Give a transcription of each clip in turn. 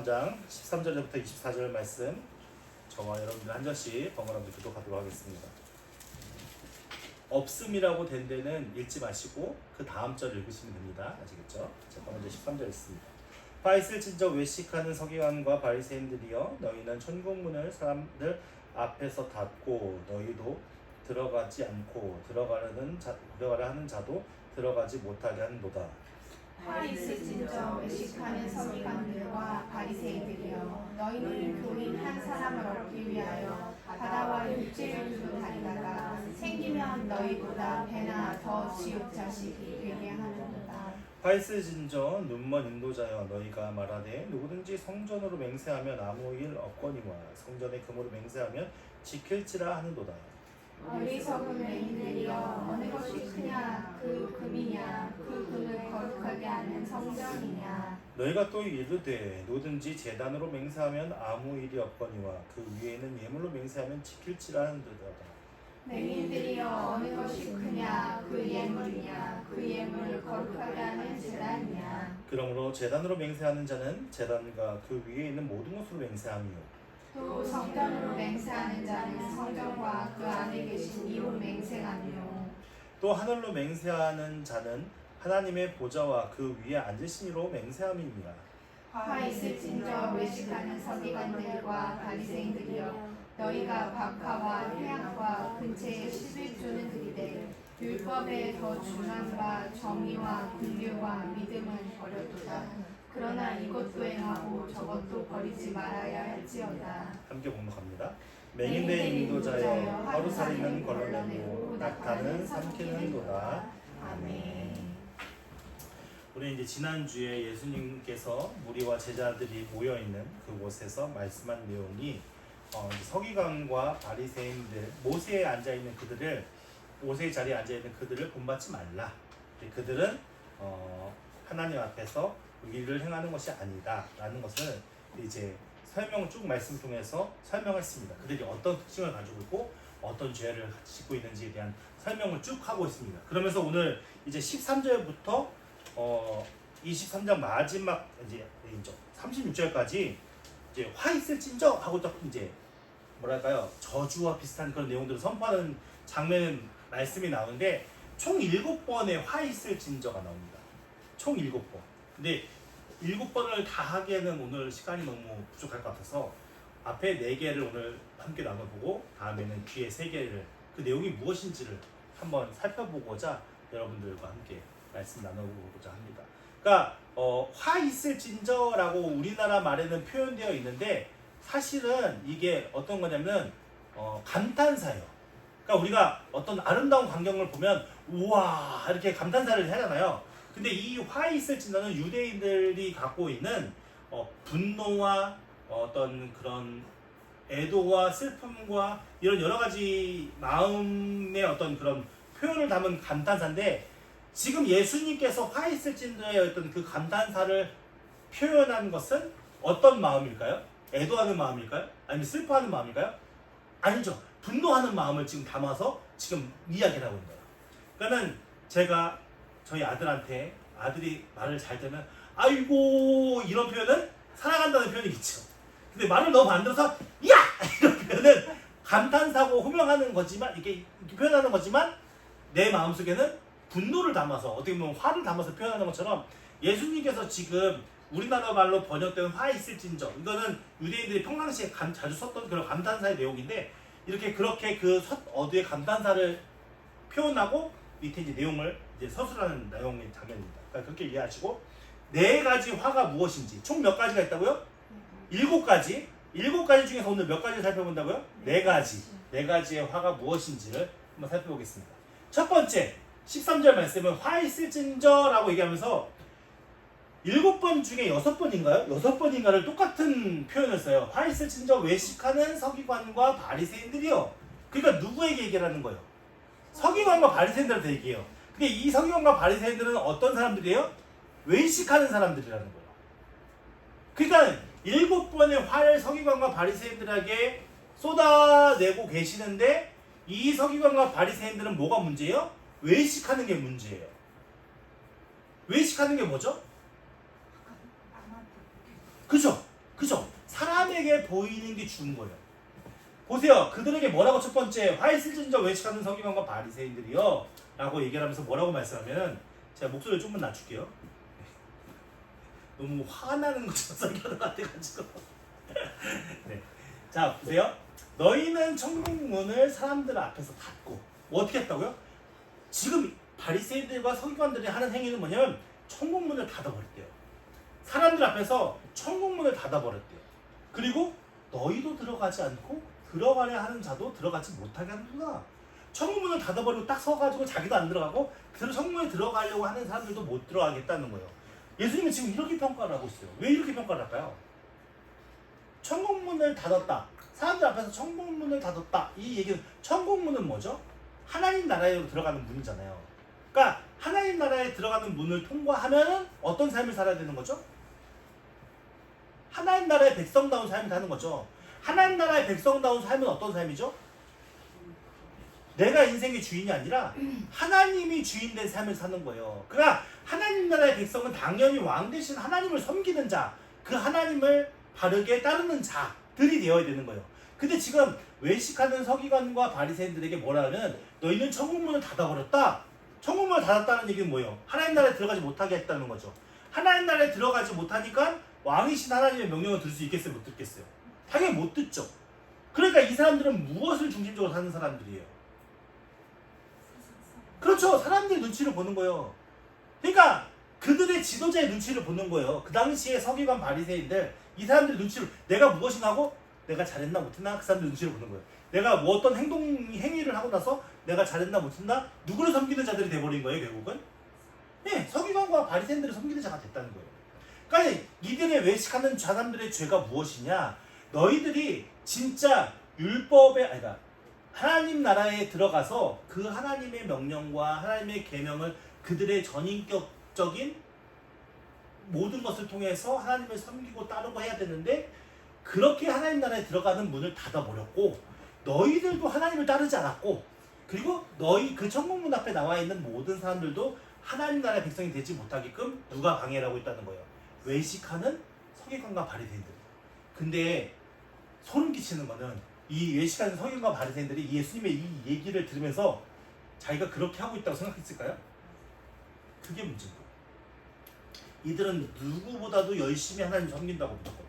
13장 13절부터 24절 말씀 저와 여러분들 한 절씩 번갈아 교독하도록 하겠습니다. 없음이라고 된 데는 읽지 마시고 그 다음 절 읽으시면 됩니다. 아시겠죠? 자, 먼저 13절 있습니다. 화 있을진저 외식하는 서기관과 바리새인들이여 너희는 천국문을 사람들 앞에서 닫고 너희도 들어가지 않고 들어가려 하는 자도 들어가지 못하게 하는도다. 화 있을진저 외식하는 서기관들과 바리새인들이여 너희는 교인 한 사람을 얻기 위하여 바다와 육지를 두루 다니다가 생기면 너희보다 배나 더 지옥 자식이 되게 하는도다. 화 있을진저 눈먼 인도자여 너희가 말하되 누구든지 성전으로 맹세하면 아무 일 없거니와 성전의 금으로 맹세하면 지킬지라 하는도다. 어리석은 맹인들이여 어느 것이 크냐 그 금이냐 그 금을 거룩하게 하는 성전이냐. 너희가 또 이르되 누구든지 제단으로 맹세하면 아무 일이 없거니와 그 위에는 예물로 맹세하면 지킬지라 하는도다. 맹인들이여 어느 것이 크냐 그 예물이냐 그 예물을 거룩하게 하는 제단이냐. 그러므로 제단으로 맹세하는 자는 제단과 그 위에 있는 모든 것으로 맹세하며 또 성전으로 맹세하는 자는 성전과 그 안에 계신 이로 맹세하며 또 하늘로 맹세하는 자는 하나님의 보좌와 그 위에 앉으신 이로 맹세함이니라. 화 있을진저 외식하는 서기관들과 바리새인들이여 너희가 박하와 휴양과 근처에 11조는 들이되 율법에 더 중함과 정의와 긍휼과 믿음은 버렸도다. 그러나 이것도 행하고 저것도 버리지 말아야 할지어다. 함께 봉독합니다. 맹인된 인도자여 하루살이는 걸러내고 낙타는 삼키는도다. 아멘. 우리 이제 지난주에 예수님께서 무리와 제자들이 모여있는 그곳에서 말씀한 내용이 서기관과 바리새인들 모세에 앉아있는 그들을 모세의 자리에 앉아있는 그들을 본받지 말라. 그들은 하나님 앞에서 일을 행하는 것이 아니다 라는 것을 이제 설명을 쭉 말씀 통해서 설명했습니다. 그들이 어떤 특징을 가지고 있고 어떤 죄를 짓고 있는지에 대한 설명을 쭉 하고 있습니다. 그러면서 오늘 이제 13절부터 23장 마지막 이제 36절까지 이제 화 있을진저 하고 또 이제 뭐랄까요 저주와 비슷한 그런 내용들을 선포하는 장면 말씀이 나오는데 총 7번의 화 있을진저가 나옵니다. 총 7번. 근데 7번을 다 하기에는 오늘 시간이 너무 부족할 것 같아서 앞에 4개를 오늘 함께 나눠보고 다음에는 뒤에 3개를 그 내용이 무엇인지를 한번 살펴보고자 여러분들과 함께 말씀 나눠보고자 합니다. 그러니까 화 있을진저라고 우리나라 말에는 표현되어 있는데 사실은 이게 어떤 거냐면 감탄사예요. 그러니까 우리가 어떤 아름다운 광경을 보면 우와 이렇게 감탄사를 하잖아요. 근데 이 화 있을진저는 유대인들이 갖고 있는 분노와 어떤 그런 애도와 슬픔과 이런 여러 가지 마음의 어떤 그런 표현을 담은 감탄사인데 지금 예수님께서 화 있을진저의 어떤 그 감탄사를 표현한 것은 어떤 마음일까요? 애도하는 마음일까요? 아니면 슬퍼하는 마음일까요? 아니죠. 분노하는 마음을 지금 담아서 지금 이야기를 하고 있는 거예요. 그러니까는 제가 저희 아들한테 아들이 말을 잘 되면 아이고 이런 표현은 사랑한다는 표현이 있죠. 근데 말을 너무 안 들어서 야! 이런 표현은 감탄사고 호명하는 거지만 이렇게 표현하는 거지만 내 마음속에는 분노를 담아서 어떻게 보면 화를 담아서 표현하는 것처럼 예수님께서 지금 우리나라 말로 번역된 화 있을진저 이거는 유대인들이 평상시에 자주 썼던 그런 감탄사의 내용인데 이렇게 그렇게 그 어두의 감탄사를 표현하고 밑에 이제 내용을 이제 서술하는 내용의 장면입니다. 그러니까 그렇게 이해하시고 4가지 화가 무엇인지 총 몇 가지가 있다고요? 7가지. 7가지 중에서 오늘 몇 가지를 살펴본다고요? 4가지. 4가지의 화가 무엇인지를 한번 살펴보겠습니다. 첫 번째 13절 말씀은 화 있을진저라고 얘기하면서 7번 중에 6번인가요? 6번인가를 똑같은 표현을 써요. 화 있을진저 외식하는 서기관과 바리새인들이요. 그러니까 누구에게 얘기를 하는 거예요? 서기관과 바리새인들한테 얘기해요. 근데 이 서기관과 바리새인들은 어떤 사람들이에요? 외식하는 사람들이라는 거예요. 그러니까 7번의 화를 서기관과 바리새인들에게 쏟아내고 계시는데 이 서기관과 바리새인들은 뭐가 문제예요? 외식하는 게 문제예요. 외식하는 게 뭐죠? 그죠? 그죠? 사람에게 보이는 게 죽은 거예요. 보세요. 그들에게 뭐라고 첫 번째 화이스진저 외식하는 서기관과 바리새인들이요 라고 얘기를 하면서 뭐라고 말씀하면 제가 목소리를 조금만 낮출게요. 너무 화나는 것처럼 설교하는 것 같아가지고 네. 자 보세요. 너희는 천국문을 사람들 앞에서 닫고 뭐 어떻게 했다고요? 지금 바리새인들과 서기관들이 하는 행위는 뭐냐면 천국문을 닫아버렸대요. 사람들 앞에서 천국문을 닫아버렸대요. 그리고 너희도 들어가지 않고 들어가려 하는 자도 들어가지 못하게 하는구나. 천국문을 닫아버리고 딱 서가지고 자기도 안 들어가고 그대로 천국문에 들어가려고 하는 사람들도 못 들어가겠다는 거예요. 예수님은 지금 이렇게 평가를 하고 있어요. 왜 이렇게 평가를 할까요? 천국문을 닫았다. 사람들 앞에서 천국문을 닫았다. 이 얘기는 천국문은 뭐죠? 하나님 나라에 들어가는 문이잖아요. 그러니까 하나님 나라에 들어가는 문을 통과하면 어떤 삶을 살아야 되는 거죠? 하나님 나라의 백성다운 삶을 사는 거죠. 하나님 나라의 백성다운 삶은 어떤 삶이죠? 내가 인생의 주인이 아니라 하나님이 주인된 삶을 사는 거예요. 그러나 하나님 나라의 백성은 당연히 왕 대신 하나님을 섬기는 자, 그 하나님을 바르게 따르는 자들이 되어야 되는 거예요. 근데 지금 외식하는 서기관과 바리새인들에게 뭐라 하면 너희는 천국문을 닫아버렸다. 천국문을 닫았다는 얘기는 뭐예요? 하나님 나라에 들어가지 못하게 했다는 거죠. 하나님 나라에 들어가지 못하니까 왕이신 하나님의 명령을 들을 수 있겠어요? 못 듣겠어요? 당연히 못 듣죠. 그러니까 이 사람들은 무엇을 중심적으로 사는 사람들이에요? 그렇죠. 사람들의 눈치를 보는 거예요. 그러니까 그들의 지도자의 눈치를 보는 거예요. 그 당시에 서기관 바리새인들 이 사람들의 눈치를 내가 무엇이 하고 내가 잘했나 못했나 그 사람들 눈치를 보는 거예요. 내가 뭐 어떤 행위를 하고 나서 내가 잘했나 못했나 누구를 섬기는 자들이 돼버린 거예요. 결국은 서기관과 바리새인들을 섬기는 자가 됐다는 거예요. 그러니까 이들의 외식하는 사람들의 죄가 무엇이냐? 너희들이 진짜 율법에 아니다. 하나님 나라에 들어가서 그 하나님의 명령과 하나님의 계명을 그들의 전인격적인 모든 것을 통해서 하나님을 섬기고 따르고 해야 되는데 그렇게 하나님 나라에 들어가는 문을 닫아버렸고 너희들도 하나님을 따르지 않았고 그리고 너희 그 천국문 앞에 나와 있는 모든 사람들도 하나님 나라의 백성이 되지 못하게끔 누가 방해를 하고 있다는 거예요. 외식하는 서기관과 바리새인들. 근데 소름 끼치는 거는 이 외식하는 서기관과 바리새인들이 예수님의 이 얘기를 들으면서 자기가 그렇게 하고 있다고 생각했을까요? 그게 문제인 거예요. 이들은 누구보다도 열심히 하나님 섬긴다고 믿었거든요.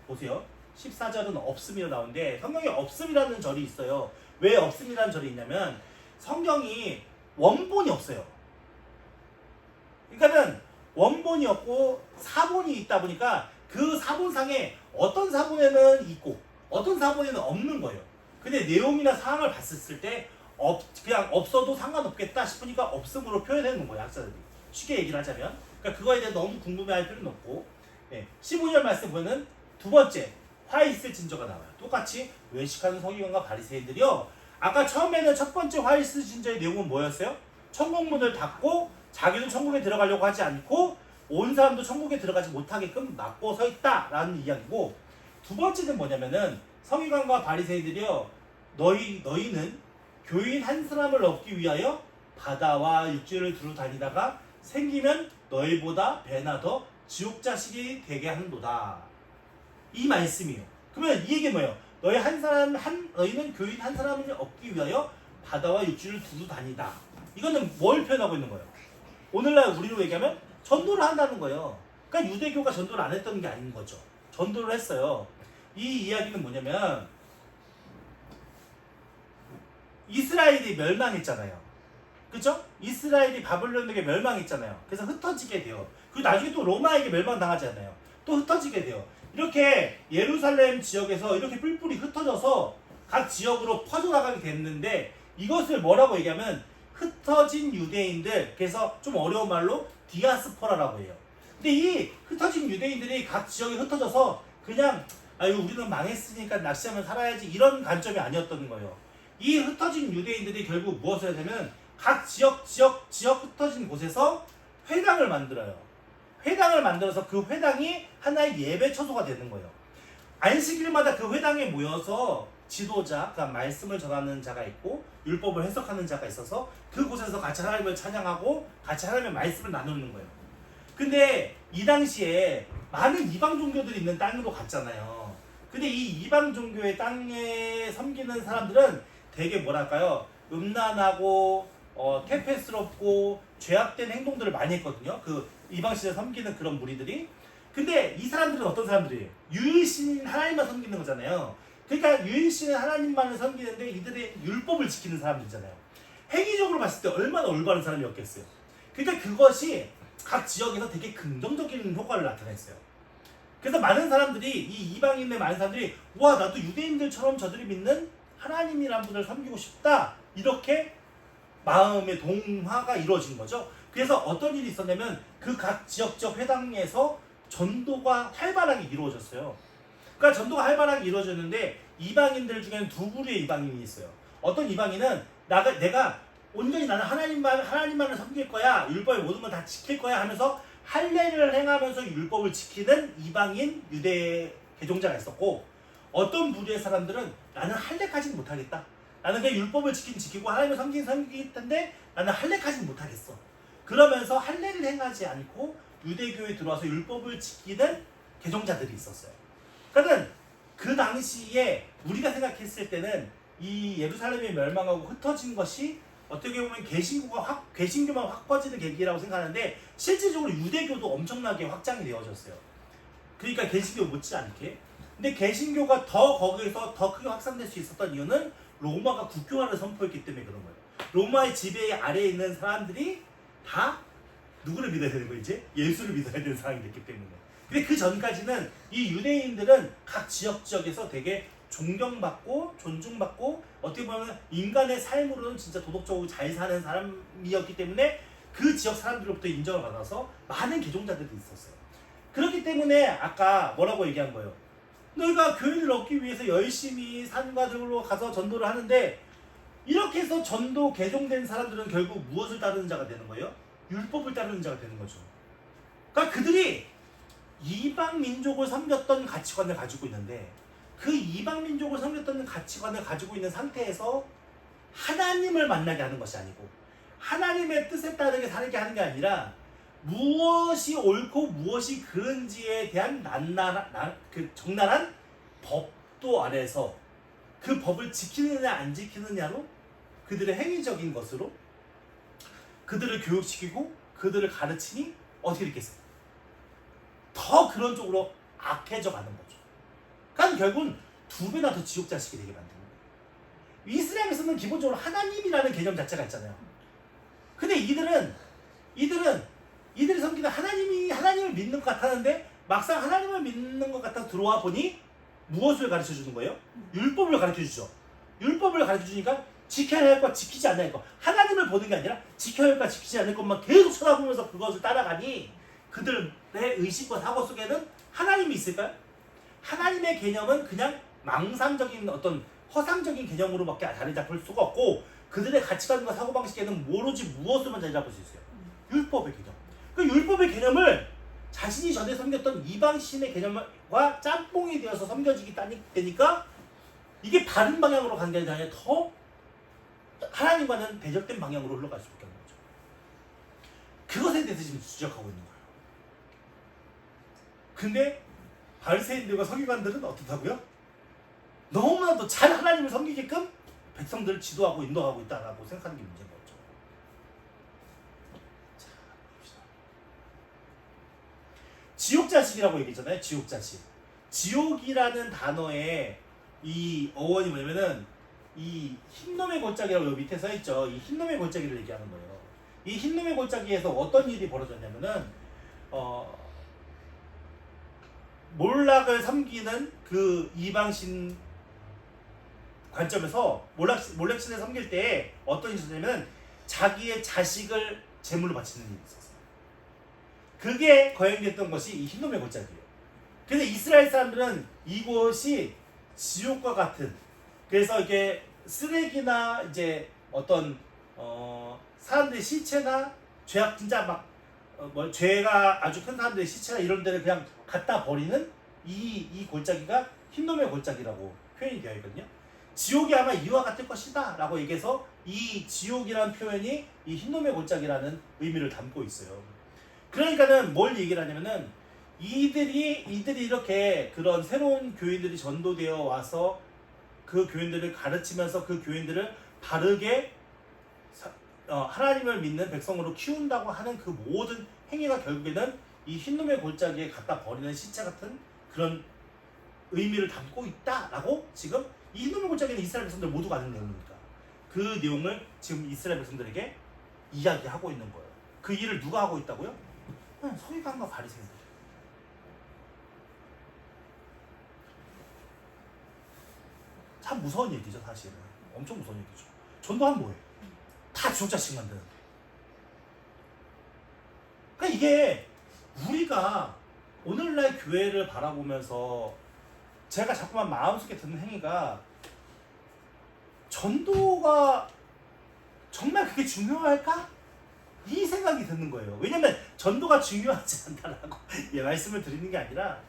보세요. 14절은 없음이라 나오는데 성경에 없음이라는 절이 있어요. 왜 없음이라는 절이 있냐면 성경이 원본이 없어요. 그러니까는 원본이 없고 사본이 있다 보니까 그 사본상에 어떤 사본에는 있고 어떤 사본에는 없는 거예요. 근데 내용이나 상황을 봤을 때 그냥 없어도 상관없겠다 싶으니까 없음으로 표현해놓은 거예요. 학자들이. 쉽게 얘기를 하자면. 그러니까 그거에 대해 너무 궁금해할 필요는 없고 15절 말씀 보면 두 번째 화 있을 진저가 나와요. 똑같이 외식하는 서기관과 바리새인들이요. 아까 처음에는 첫 번째 화 있을 진저의 내용은 뭐였어요? 천국문을 닫고 자기는 천국에 들어가려고 하지 않고 온 사람도 천국에 들어가지 못하게끔 막고 서 있다라는 이야기고 두 번째는 뭐냐면은 서기관과 바리새인들이요. 너희는 교인 한 사람을 얻기 위하여 바다와 육지를 두루 다니다가 생기면 너희보다 배나 더 지옥 자식이 되게 하는도다. 이 말씀이에요. 그러면 이 얘기는 뭐예요? 너희는 교인 한 사람을 얻기 위하여 바다와 육지를 두루 다니다. 이거는 뭘 표현하고 있는 거예요? 오늘날 우리로 얘기하면 전도를 한다는 거예요. 그러니까 유대교가 전도를 안 했던 게 아닌 거죠. 전도를 했어요. 이 이야기는 뭐냐면 이스라엘이 멸망했잖아요. 그죠? 이스라엘이 바벨론에게 멸망했잖아요. 그래서 흩어지게 돼요. 그리고 나중에 또 로마에게 멸망당하잖아요. 또 흩어지게 돼요. 이렇게 예루살렘 지역에서 이렇게 뿔뿔이 흩어져서 각 지역으로 퍼져나가게 됐는데 이것을 뭐라고 얘기하면 흩어진 유대인들, 그래서 좀 어려운 말로 디아스포라라고 해요. 근데 이 흩어진 유대인들이 각 지역에 흩어져서 그냥 아유 우리는 망했으니까 낚시하면 살아야지 이런 관점이 아니었던 거예요. 이 흩어진 유대인들이 결국 무엇을 해야 되면 각 지역 흩어진 곳에서 회당을 만들어요. 회당을 만들어서 그 회당이 하나의 예배 처소가 되는 거예요. 안식일마다 그 회당에 모여서 지도자, 그러니까 말씀을 전하는 자가 있고 율법을 해석하는 자가 있어서 그곳에서 같이 하나님을 찬양하고 같이 하나님의 말씀을 나누는 거예요. 근데 이 당시에 많은 이방 종교들이 있는 땅으로 갔잖아요. 근데 이 이방 종교의 땅에 섬기는 사람들은 되게 뭐랄까요? 음란하고 퇴폐스럽고 죄악된 행동들을 많이 했거든요. 그 이방신을 섬기는 그런 무리들이. 근데 이 사람들은 어떤 사람들이에요? 유일신인 하나님만 섬기는 거잖아요. 그러니까 유일신인 하나님만을 섬기는데 이들의 율법을 지키는 사람들이잖아요. 행위적으로 봤을 때 얼마나 올바른 사람이었겠어요. 그러니까 그것이 각 지역에서 되게 긍정적인 효과를 나타냈어요. 그래서 많은 사람들이, 이 이방인의 많은 사람들이, 와, 나도 유대인들처럼 저들이 믿는 하나님이란 분을 섬기고 싶다, 이렇게 마음의 동화가 이루어진 거죠. 그래서 어떤 일이 있었냐면 그 각 지역적 회당에서 전도가 활발하게 이루어졌어요. 그러니까 전도가 활발하게 이루어졌는데 이방인들 중에는 두 부류의 이방인이 있어요. 어떤 이방인은 내가 온전히 나는 하나님만을 섬길 거야, 율법의 모든 걸 다 지킬 거야 하면서 할례를 행하면서 율법을 지키는 이방인 유대 개종자가 있었고, 어떤 부류의 사람들은 나는 할례까지는 못하겠다, 나는 그냥 율법을 지키고 하나님을 섬길 텐데 나는 할례까지는 못하겠어, 그러면서 할례를 행하지 않고 유대교에 들어와서 율법을 지키는 개종자들이 있었어요. 그러니까 그 당시에 우리가 생각했을 때는 이 예루살렘이 멸망하고 흩어진 것이 어떻게 보면 개신교만 확 퍼지는 계기라고 생각하는데, 실질적으로 유대교도 엄청나게 확장이 되어졌어요. 그러니까 개신교 못지않게. 근데 개신교가 거기서 더 크게 확산될 수 있었던 이유는 로마가 국교화를 선포했기 때문에 그런 거예요. 로마의 지배 아래에 있는 사람들이 다 누구를 믿어야 되는 거예요? 이제 예수를 믿어야 되는 상황이 됐기 때문에. 근데 그 전까지는 이 유대인들은 각 지역에서 되게 존경받고 존중받고 어떻게 보면 인간의 삶으로는 진짜 도덕적으로 잘 사는 사람이었기 때문에 그 지역 사람들로부터 인정을 받아서 많은 개종자들이 있었어요. 그렇기 때문에 아까 뭐라고 얘기한 거예요? 너희가 교인을 얻기 위해서 열심히 산과 들로 가서 전도를 하는데, 이렇게 해서 전도 개종된 사람들은 결국 무엇을 따르는 자가 되는 거예요? 율법을 따르는 자가 되는 거죠. 그러니까 그들이 이방 민족을 섬겼던 가치관을 가지고 있는데, 그 이방 민족을 섬겼던 가치관을 가지고 있는 상태에서 하나님을 만나게 하는 것이 아니고 하나님의 뜻에 따르게 살게 하는 게 아니라 무엇이 옳고 무엇이 그른지에 대한 적나라한 법도 아래서 그 법을 지키느냐 안 지키느냐로 그들의 행위적인 것으로 그들을 교육시키고 그들을 가르치니 어떻게 됐겠어요? 더 그런 쪽으로 악해져 가는 거죠. 그러니까 결국은 두 배나 더 지옥 자식이 되게 만드는 거예요. 이슬람에서는 기본적으로 하나님이라는 개념 자체가 있잖아요. 근데 이들이 섬기는 하나님을 믿는 것 같았는데, 막상 하나님을 믿는 것 같아서 들어와 보니 무엇을 가르쳐 주는 거예요? 율법을 가르쳐 주죠. 율법을 가르쳐 주니까 지켜야 할 것, 지키지 않아야 할 것, 하나님을 보는 게 아니라 지켜야 할 것, 지키지 않을 것만 계속 쳐다보면서 그것을 따라가니 그들의 의식과 사고 속에는 하나님이 있을까요? 하나님의 개념은 그냥 망상적인 어떤 허상적인 개념으로밖에 자리 잡을 수가 없고, 그들의 가치관과 사고방식에는 오로지 무엇으로만 자리 잡을 수 있어요? 율법의 개념. 그 율법의 개념을 자신이 전에 섬겼던 이방신의 개념과 짬뽕이 되어서 섬겨지기 되니까 이게 바른 방향으로 가는 게 아니라 더 하나님과는 대적된 방향으로 흘러갈 수밖에 없는 거죠. 그것에 대해서 지금 지적하고 있는 거예요. 근데 바리새인들과 서기관들은 어떻다고요? 너무나도 잘 하나님을 섬기게끔 백성들을 지도하고 인도하고 있다라고 생각하는 게 문제인 거죠. 자, 봅시다. 지옥자식이라고 얘기했잖아요. 지옥자식. 지옥이라는 단어의 이 어원이 뭐냐면은 이 흰놈의 골짜기라고 여기 밑에 써있죠. 이 흰놈의 골짜기를 얘기하는 거예요. 이 흰놈의 골짜기에서 어떤 일이 벌어졌냐면은 몰락을 섬기는 그 이방신 관점에서 몰락신을 섬길 때 어떤 일이 있었냐면 자기의 자식을 제물로 바치는 일이 있었어요. 그게 거행됐던 것이 이 흰놈의 골짜기예요. 근데 이스라엘 사람들은 이곳이 지옥과 같은, 그래서 이게 쓰레기나 이제 어떤 사람들의 시체나 죄악 진짜 막 죄가 아주 큰 사람들의 시체나 이런 데를 그냥 갖다 버리는 이 골짜기가 흰놈의 골짜기라고 표현이 되어 있거든요. 지옥이 아마 이와 같을 것이다 라고 얘기해서 이 지옥이라는 표현이 이 흰놈의 골짜기라는 의미를 담고 있어요. 그러니까는 뭘 얘기를 하냐면은 이들이 이렇게 그런 새로운 교인들이 전도되어 와서 그 교인들을 가르치면서 그 교인들을 바르게 하나님을 믿는 백성으로 키운다고 하는 그 모든 행위가 결국에는 이 흰놈의 골짜기에 갖다 버리는 시체 같은 그런 의미를 담고 있다라고 지금 이 흰놈의 골짜기는 이스라엘 백성들 모두가 아는 내용이니까 그 내용을 지금 이스라엘 백성들에게 이야기하고 있는 거예요. 그 일을 누가 하고 있다고요? 서기관과 바리새인들. 참 무서운 얘기죠, 사실은. 엄청 무서운 얘기죠. 전도하면 뭐해? 다 지옥자식 만드는데. 그러니까 이게 우리가 오늘날 교회를 바라보면서 제가 자꾸만 마음속에 드는 행위가 전도가 정말 그게 중요할까? 이 생각이 드는 거예요. 왜냐면 전도가 중요하지 않다라고 말씀을 드리는 게 아니라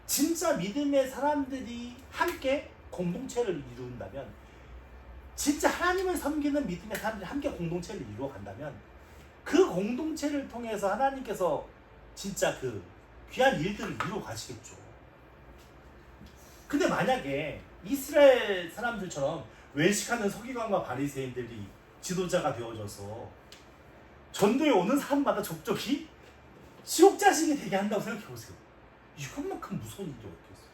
진짜 믿음의 사람들이 함께 공동체를 이룬다면 진짜 하나님을 섬기는 믿음의 사람들이 함께 공동체를 이루어 간다면 그 공동체를 통해서 하나님께서 진짜 그 귀한 일들을 이루어 가시겠죠. 근데 만약에 이스라엘 사람들처럼 외식하는 서기관과 바리새인들이 지도자가 되어져서 전도에 오는 사람마다 족족이 지옥자식이 되게 한다고 생각해보세요. 이것만큼 무서운 일이 어떻겠어요?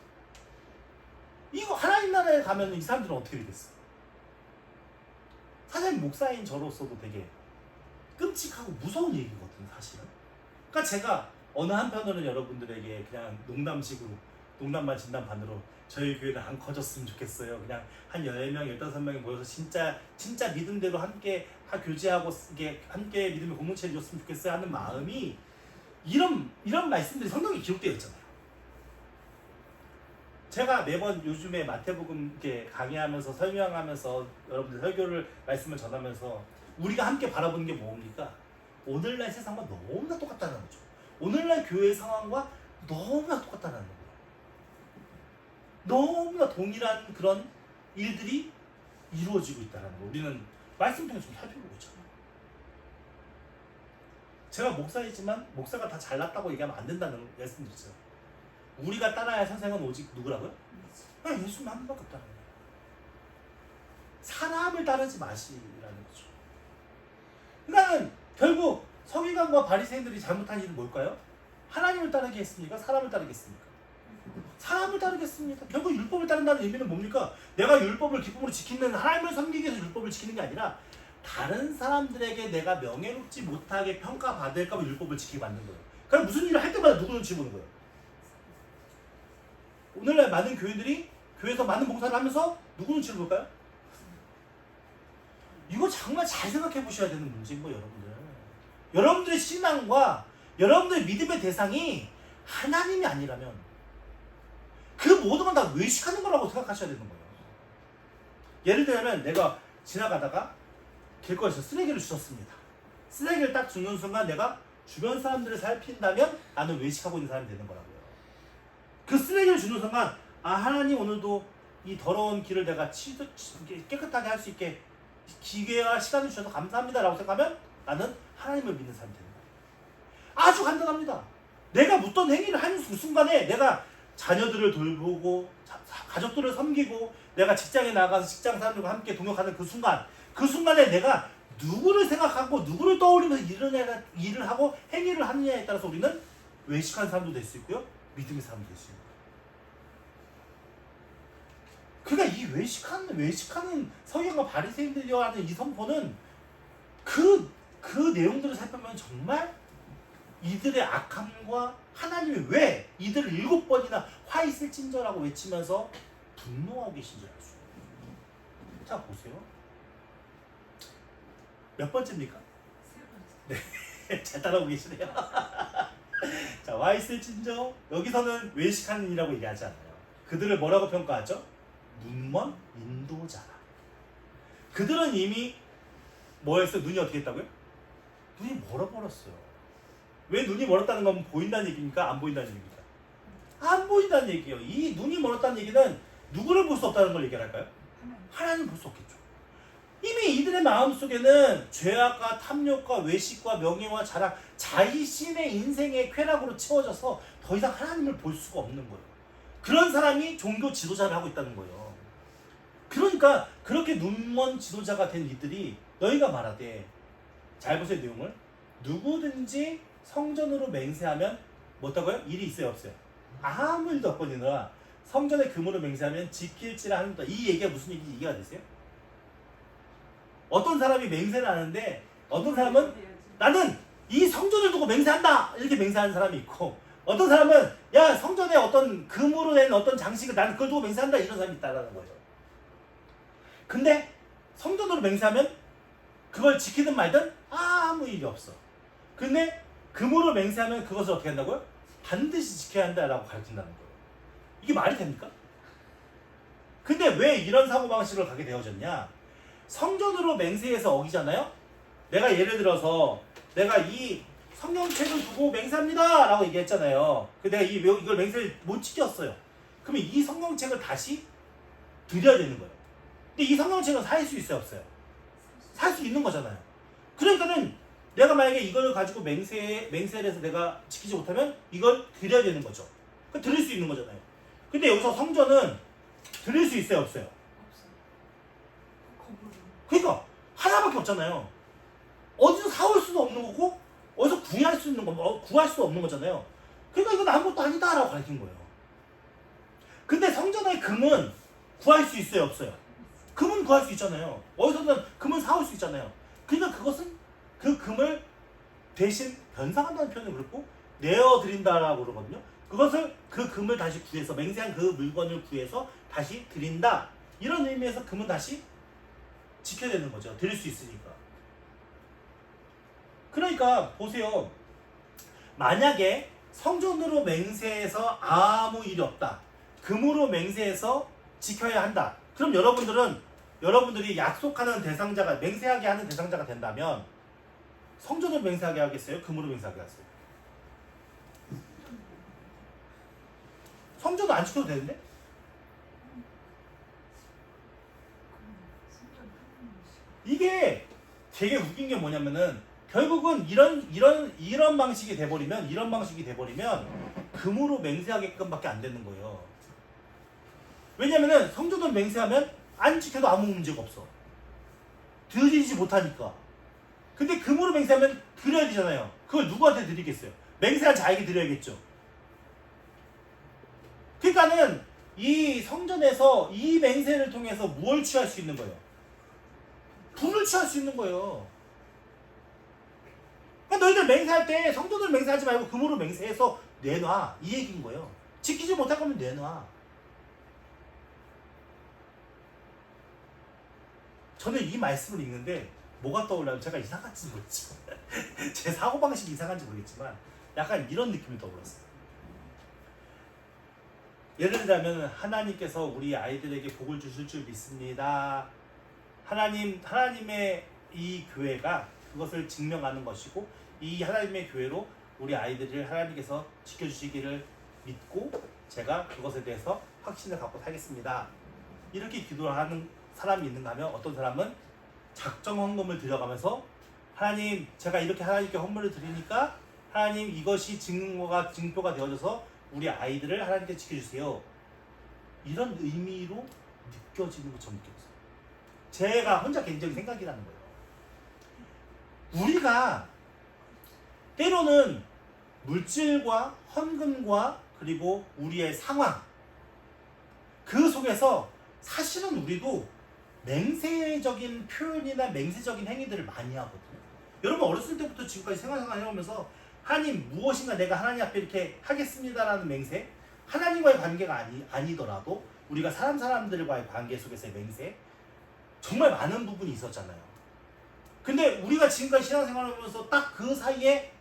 이거 하나님 나라에 가면 이 사람들은 어떻게 되겠어? 사실 목사인 저로서도 되게 끔찍하고 무서운 얘기거든요, 사실은. 그러니까 제가 어느 한편으로는 여러분들에게 그냥 농담식으로 농담반 진담반으로 저희 교회는 안 커졌으면 좋겠어요. 그냥 한 10명, 15명이 모여서 진짜 믿음대로 함께 교제하고 이게 함께 믿음의 공동체를 줬으면 좋겠어요 하는 마음이 이런 말씀들이 성경에 기록되어 있잖아요. 제가 매번 요즘에 마태복음 이렇게 강의하면서 설명하면서 여러분들 설교를 말씀을 전하면서 우리가 함께 바라보는 게 뭡니까? 오늘날 세상과 너무나 똑같다는 거죠. 오늘날 교회의 상황과 너무나 똑같다는 거예요. 너무나 동일한 그런 일들이 이루어지고 있다는 거. 우리는 말씀 통해서 좀 살펴보고 있잖아요. 제가 목사이지만 목사가 다 잘났다고 얘기하면 안 된다는 말씀드렸어요. 우리가 따라야 할 선생은 오직 누구라고요? 예수만 한 분밖에 없다는 거예요. 사람을 따르지 마시라는 거죠. 그러니까 결국 서기관과 바리새인들이 잘못한 일은 뭘까요? 하나님을 따르게 했습니까? 사람을 따르게 했습니까? 사람을 따르겠습니다. 결국 율법을 따른다는 의미는 뭡니까? 내가 율법을 기쁨으로 지키는 하나님을 섬기기 위해서 율법을 지키는 게 아니라 다른 사람들에게 내가 명예롭지 못하게 평가받을까 봐 율법을 지키게 만든 거예요. 그럼 무슨 일을 할 때마다 누구 눈치 보는 거예요? 오늘날 많은 교인들이 교회에서 많은 봉사를 하면서 누구 눈치를 볼까요? 이거 정말 잘 생각해 보셔야 되는 문제인 거예요, 여러분들. 여러분들의 신앙과 여러분들의 믿음의 대상이 하나님이 아니라면 그 모든 건 다 외식하는 거라고 생각하셔야 되는 거예요. 예를 들면 내가 지나가다가 길거리에서 쓰레기를 주웠습니다. 쓰레기를 딱 줍는 순간 내가 주변 사람들을 살핀다면 나는 외식하고 있는 사람이 되는 거라고요. 그 쓰레기를 주는 순간 하나님 오늘도 이 더러운 길을 내가 깨끗하게 할 수 있게 기회와 시간을 주셔서 감사합니다 라고 생각하면 나는 하나님을 믿는 사람이 되는 거예요. 아주 간단합니다. 내가 묻던 행위를 하는 그 순간에 내가 자녀들을 돌보고 가족들을 섬기고 내가 직장에 나가서 직장 사람들과 함께 동역하는 그 순간에 내가 누구를 생각하고 누구를 떠올리면서 일을 하고 행위를 하느냐에 따라서 우리는 외식하는 사람도 될 수 있고요, 믿음의 사람도 될 수 있는 거예요. 그러니까 이 외식하는 서기관과 바리새인들이와 하는 이 선포는 그 내용들을 살펴보면 정말 이들의 악함과 하나님이 왜 이들을 7번이나 화 있을진저라고 외치면서 분노하고 계신지 알 수 있어요. 자, 보세요. 몇 번째입니까? 네, 잘 따라오고 계시네요. 자, 와 있을진저, 여기서는 외식하는 이라고 얘기하지 않아요. 그들을 뭐라고 평가하죠? 눈먼 인도자라. 그들은 이미 뭐였어요? 눈이 어떻게 했다고요? 눈이 멀어버렸어요. 왜 눈이 멀었다는 건 보인다는 얘기입니까? 안 보인다는 얘기입니까? 안 보인다는 얘기예요. 이 눈이 멀었다는 얘기는 누구를 볼 수 없다는 걸 얘기할까요? 하나님 볼 수 없겠죠. 이미 이들의 그들의 마음속에는 죄악과 탐욕과 외식과 명예와 자랑, 자신의 인생의 쾌락으로 채워져서 더 이상 하나님을 볼 수가 없는 거예요. 그런 사람이 종교 지도자를 하고 있다는 거예요. 그러니까 그렇게 눈먼 지도자가 된 이들이 너희가 말하되, 잘 보세요 내용을, 누구든지 성전으로 맹세하면 뭐다고요? 일이 있어요 없어요? 아무 일도 없거니와 성전의 금으로 맹세하면 지킬지라 하는다. 이 얘기가 무슨 얘기인지 이해가 되세요? 어떤 사람이 맹세를 하는데 어떤 사람은 나는 이 성전을 두고 맹세한다 이렇게 맹세하는 사람이 있고, 어떤 사람은 야 성전에 어떤 금으로 된 어떤 장식을 나는 그걸 두고 맹세한다 이런 사람이 있다는 거예요. 근데 성전으로 맹세하면 그걸 지키든 말든 아무 일이 없어. 근데 금으로 맹세하면 그것을 어떻게 한다고요? 반드시 지켜야 한다라고 가르친다는 거예요. 이게 말이 됩니까? 근데 왜 이런 사고방식을 가게 되어졌냐? 성전으로 맹세해서 어기잖아요? 내가 예를 들어서 내가 이 성경책을 두고 맹세합니다 라고 얘기했잖아요. 내가 이걸 맹세를 못 지켰어요. 그러면 이 성경책을 다시 드려야 되는 거예요. 근데 이 성경책은 살 수 있어요 없어요? 살 수 있는 거잖아요. 그러니까는 내가 만약에 이걸 가지고 맹세를 해서 내가 지키지 못하면 이걸 드려야 되는 거죠. 그러니까 드릴 수 있는 거잖아요. 근데 여기서 성전은 드릴 수 있어요 없어요? 그러니까 하나밖에 없잖아요. 어디서 사올 수도 없는 거고 어디서 구할 수 있는 거, 구할 수 없는 거잖아요. 그러니까 이건 아무것도 아니다라고 가르친 거예요. 근데 성전의 금은 구할 수 있어요 없어요? 금은 구할 수 있잖아요. 어디서든 금은 사올 수 있잖아요. 그러니까 그것은 그 금을 대신 변상한다는 표현을 그렇고 내어드린다라고 그러거든요. 그것을 그 금을 다시 구해서 맹세한 그 물건을 구해서 다시 드린다 이런 의미에서 금은 다시 지켜야 되는 거죠. 드릴 수 있으니까. 그러니까 보세요. 만약에 성전으로 맹세해서 아무 일이 없다. 금으로 맹세해서 지켜야 한다. 그럼 여러분들이 약속하는 대상자가, 맹세하게 하는 대상자가 된다면 성전으로 맹세하게 하겠어요? 금으로 맹세하게 하겠어요? 성전도 안 지켜도 되는데? 이게 되게 웃긴 게 뭐냐면은 결국은 이런 방식이 돼버리면 금으로 맹세하게끔밖에 안 되는 거예요. 왜냐면은 성전으로 맹세하면 안 지켜도 아무 문제가 없어. 드리지 못하니까. 근데 금으로 맹세하면 드려야 되잖아요. 그걸 누구한테 드리겠어요? 맹세한 자에게 드려야겠죠. 그러니까는 이 성전에서 이 맹세를 통해서 무엇을 취할 수 있는 거예요? 분을 취할 수 있는 거예요. 그러니까 너희들 맹세할 때 성전으로 맹세하지 말고 금으로 맹세해서 내놔 이 얘기인 거예요. 지키지 못할 거면 내놔. 저는 이 말씀을 읽는데 뭐가 떠올라요? 제가 이상한지 모르겠지만 제 사고방식이 이상한지 모르겠지만 약간 이런 느낌이 떠올랐어요. 예를 들자면 하나님께서 우리 아이들에게 복을 주실 줄 믿습니다. 하나님의 이 교회가 그것을 증명하는 것이고 이 하나님의 교회로 우리 아이들을 하나님께서 지켜주시기를 믿고 제가 그것에 대해서 확신을 갖고 살겠습니다. 이렇게 기도를 하는 사람이 있는가 하면 어떤 사람은 작정 헌금을 들여가면서 하나님 제가 이렇게 하나님께 헌물을 드리니까 하나님 이것이 증표가 되어져서 우리 아이들을 하나님께 지켜주세요. 이런 의미로 느껴지는 것처럼 느껴졌어요. 제가 혼자 개인적인 생각이라는 거예요. 우리가 때로는 물질과 헌금과 그리고 우리의 상황 그 속에서 사실은 우리도 맹세적인 표현이나 맹세적인 행위들을 많이 하거든요. 여러분 어렸을 때부터 지금까지 생활 해오면서 하나님 무엇인가 내가 하나님 앞에 이렇게 하겠습니다라는 맹세, 하나님과의 관계가 아니더라도 우리가 사람들과의 관계 속에서의 맹세 정말 많은 부분이 있었잖아요. 근데 우리가 지금까지 신앙생활을 하면서 딱 그 사이에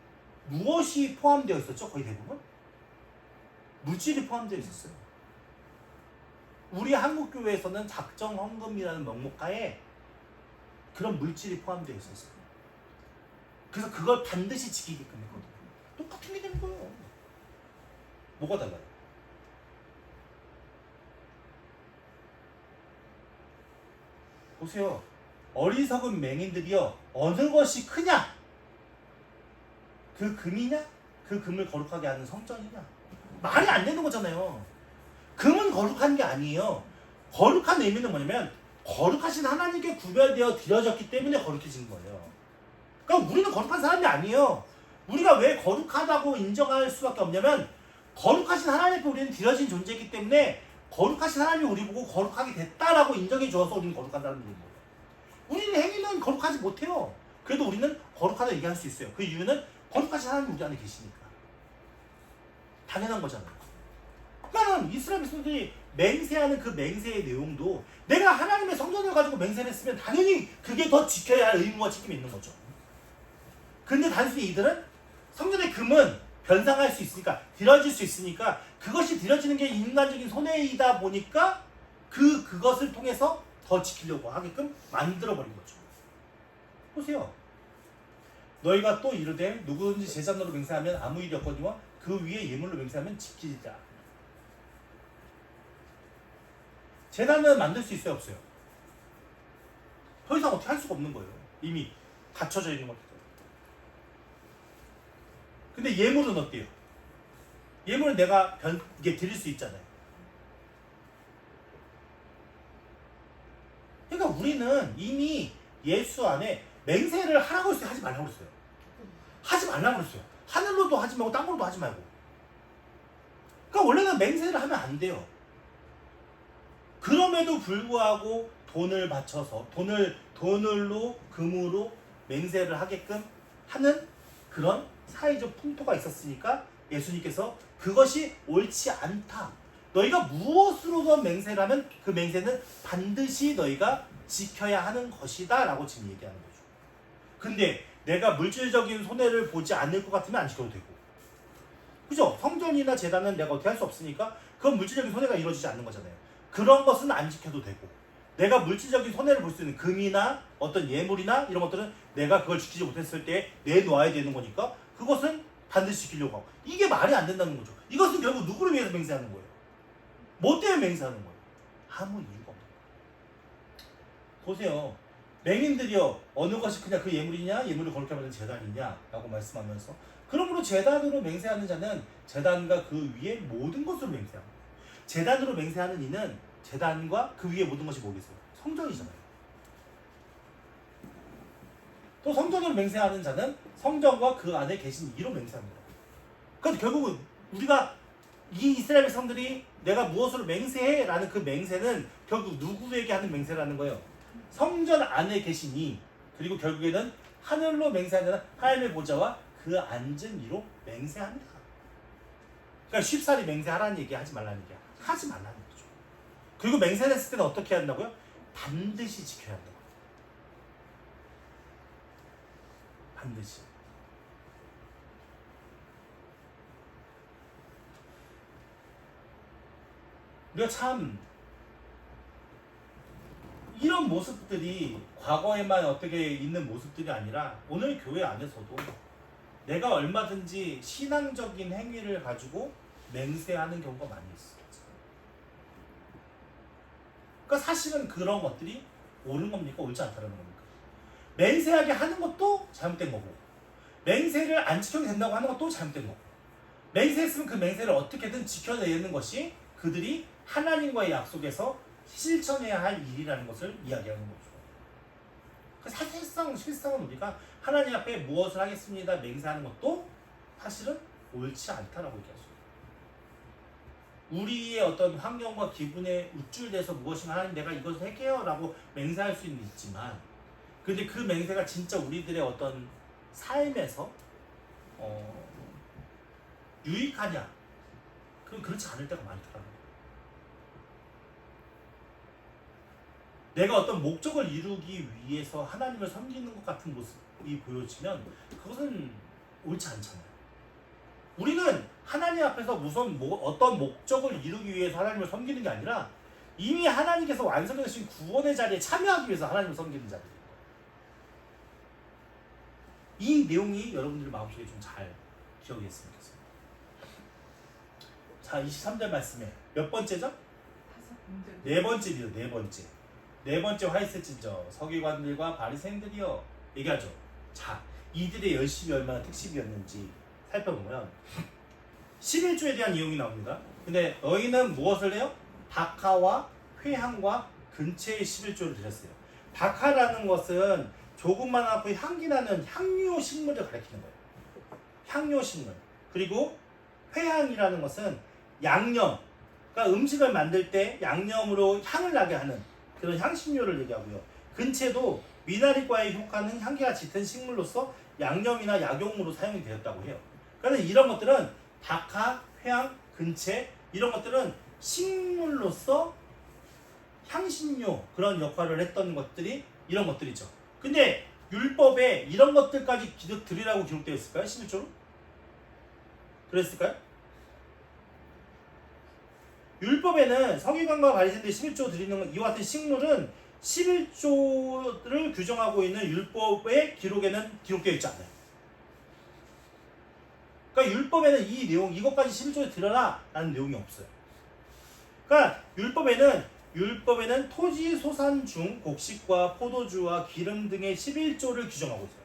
무엇이 포함되어 있었죠? 거의 대부분? 물질이 포함되어 있었어요. 우리 한국교회에서는 작정 헌금이라는 명목하에 그런 물질이 포함되어 있었어요. 그래서 그걸 반드시 지키게끔 했거든요. 똑같은 게 되는 거예요. 뭐가 달라요? 보세요. 어리석은 맹인들이여 어느 것이 크냐? 그 금이냐? 그 금을 거룩하게 하는 성전이냐? 말이 안 되는 거잖아요. 금은 거룩한 게 아니에요. 거룩한 의미는 뭐냐면 거룩하신 하나님께 구별되어 드려졌기 때문에 거룩해진 거예요. 그러니까 우리는 거룩한 사람이 아니에요. 우리가 왜 거룩하다고 인정할 수밖에 없냐면 거룩하신 하나님 앞에 우리는 드려진 존재이기 때문에 거룩하신 하나님이 우리 보고 거룩하게 됐다라고 인정해 주어서 우리는 거룩한 사람들인 거예요. 우리는 행위는 거룩하지 못해요. 그래도 우리는 거룩하다 얘기할 수 있어요. 그 이유는 거룩하신 하나님이 우리 안에 계시니까. 당연한 거잖아요. 그러니까 이스라엘 백성들이 맹세하는 그 맹세의 내용도 내가 하나님의 성전을 가지고 맹세를 했으면 당연히 그게 더 지켜야 할 의무와 책임이 있는 거죠. 근데 단순히 이들은 성전의 금은 변상할 수 있으니까 드려질 수 있으니까 그것이 드려지는 게 인간적인 손해이다 보니까 그것을 통해서 더 지키려고 하게끔 만들어버린 거죠. 보세요. 너희가 또 이르되 누구든지 제자노로 맹세하면 아무 일이 없거니와 그 위에 예물로 맹세하면 지키리라. 제단은 만들 수 있어요, 없어요? 더 이상 어떻게 할 수가 없는 거예요. 이미 갖춰져 있는 거기 때문에. 근데 예물은 어때요? 예물은 내가 이게 드릴 수 있잖아요. 그러니까 우리는 이미 예수 안에 맹세를 하라고 했어요, 하지 말라고 했어요. 하지 말라고 했어요. 하늘로도 하지 말고 땅으로도 하지 말고. 그러니까 원래는 맹세를 하면 안 돼요. 그럼에도 불구하고 돈을 바쳐서 돈을로 금으로 맹세를 하게끔 하는 그런 사회적 풍토가 있었으니까 예수님께서 그것이 옳지 않다. 너희가 무엇으로든 맹세를 하면 그 맹세는 반드시 너희가 지켜야 하는 것이다 라고 지금 얘기하는 거죠. 근데 내가 물질적인 손해를 보지 않을 것 같으면 안 지켜도 되고, 그죠? 성전이나 제단은 내가 어떻게 할 수 없으니까 그건 물질적인 손해가 이루어지지 않는 거잖아요. 그런 것은 안 지켜도 되고, 내가 물질적인 손해를 볼 수 있는 금이나 어떤 예물이나 이런 것들은 내가 그걸 지키지 못했을 때 내놓아야 되는 거니까 그것은 반드시 지키려고 하고, 이게 말이 안 된다는 거죠. 이것은 결국 누구를 위해서 맹세하는 거예요? 뭐 때문에 맹세하는 거예요? 아무 이유가 없는 거예요. 보세요. 맹인들이여 어느 것이 그냥 그 예물이냐 예물을 거룩하게 만든 제단이냐 라고 말씀하면서, 그러므로 제단으로 맹세하는 자는 제단과 그 위에 모든 것으로 맹세합니다. 제단으로 맹세하는 이는 제단과 그 위에 모든 것이 뭐겠어요? 성전이잖아요. 또 성전으로 맹세하는 자는 성전과 그 안에 계신 이로 맹세합니다. 그러니까 결국은 우리가 이 이스라엘 백성들이 내가 무엇으로 맹세해? 라는 그 맹세는 결국 누구에게 하는 맹세라는 거예요? 성전 안에 계신 이, 그리고 결국에는 하늘로 맹세하는 자는 하나님의 보좌와 그 앉은 이로 맹세합니다. 그러니까 쉽사리 맹세하라는 얘기 하지 말라는 얘기야. 하지 말라는 거죠. 그리고 맹세를 했을 때는 어떻게 한다고요? 반드시 지켜야 한다고. 반드시. 우리가 참 이런 모습들이 과거에만 어떻게 있는 모습들이 아니라 오늘 교회 안에서도 내가 얼마든지 신앙적인 행위를 가지고 맹세하는 경우가 많이 있어요. 그러니까 사실은 그런 것들이 옳은 겁니까? 옳지 않다는 겁니까? 맹세하게 하는 것도 잘못된 거고, 맹세를 안 지켜도 된다고 하는 것도 잘못된 거고, 맹세했으면 그 맹세를 어떻게든 지켜내는 것이 그들이 하나님과의 약속에서 실천해야 할 일이라는 것을 이야기하는 거죠. 사실상 실상은 우리가 하나님 앞에 무엇을 하겠습니다 맹세하는 것도 사실은 옳지 않다라고 얘기할 수 있어요. 우리의 어떤 환경과 기분에 우쭐대서 무엇인가 하나님 내가 이것을 할게요 라고 맹세할 수는 있지만, 근데 그 맹세가 진짜 우리들의 어떤 삶에서 유익하냐? 그럼 그렇지 않을 때가 많더라고요. 내가 어떤 목적을 이루기 위해서 하나님을 섬기는 것 같은 모습이 보여지면 그것은 옳지 않잖아요. 우리는 하나님 앞에서 무슨 어떤 목적을 이루기 위해서 하나님을 섬기는 게 아니라 이미 하나님께서 완성해 주신 구원의 자리에 참여하기 위해서 하나님을 섬기는 자리예요. 이 내용이 여러분들 마음속에 좀 잘 기억했으면 좋겠습니다. 자, 23절 말씀에 몇 번째죠? 네 번째죠. 네 번째. 네 번째 화 있을진저 서기관들과 바리새인들이여 얘기하죠. 자, 이들의 열심이 얼마나 특식이었는지 살펴보면 11조에 대한 내용이 나옵니다. 근데 너희는 무엇을 해요? 박하와 회향과 근체의 11조를 드렸어요. 박하라는 것은 조금만 하고 향기 나는 향료 식물을 가리키는 거예요. 향료 식물. 그리고 회향이라는 것은 양념, 그러니까 음식을 만들 때 양념으로 향을 나게 하는 그런 향신료를 얘기하고요. 근체도 미나리과에 효과는 향기가 짙은 식물로서 양념이나 약용으로 사용이 되었다고 해요. 그러니까 이런 것들은 박하, 회향, 근체 이런 것들은 식물로서 향신료 그런 역할을 했던 것들이 이런 것들이죠. 근데 율법에 이런 것들까지 드리라고 기록되어 있을까요? 11조로? 그랬을까요? 율법에는 서기관과 바리새인들 11조 드리는 이와 같은 식물은 11조를 규정하고 있는 율법의 기록에는 기록되어 있지 않아요. 그러니까 율법에는 이 내용, 이것까지 11조에 드려라 라는 내용이 없어요. 그러니까 율법에는 토지 소산 중 곡식과 포도주와 기름 등의 11조를 규정하고 있어요.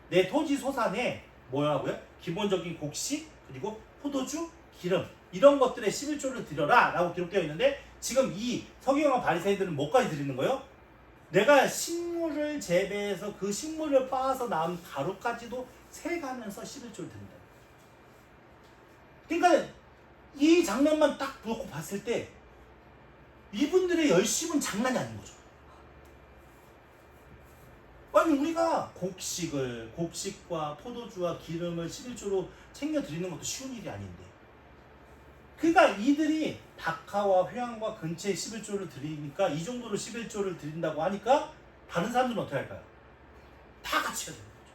내 토지 소산에 뭐라고요? 기본적인 곡식, 그리고 포도주, 기름 이런 것들의 11조를 드려라 라고 기록되어 있는데 지금 이 서기관과 바리새인들은 뭐까지 드리는 거예요? 내가 식물을 재배해서 그 식물을 빻아서 나온 가루까지도 세가면서 11조를 드린다. 그러니까 이 장면만 딱 놓고 봤을 때 이분들의 열심은 장난이 아닌 거죠. 아니 우리가 곡식과 포도주와 기름을 11조로 챙겨 드리는 것도 쉬운 일이 아닌데 그러니까 이들이 박하와 회향과 근체의 11조를 드리니까 이 정도로 11조를 드린다고 하니까 다른 사람들은 어떻게 할까요? 다 같이 해야 되는 거죠.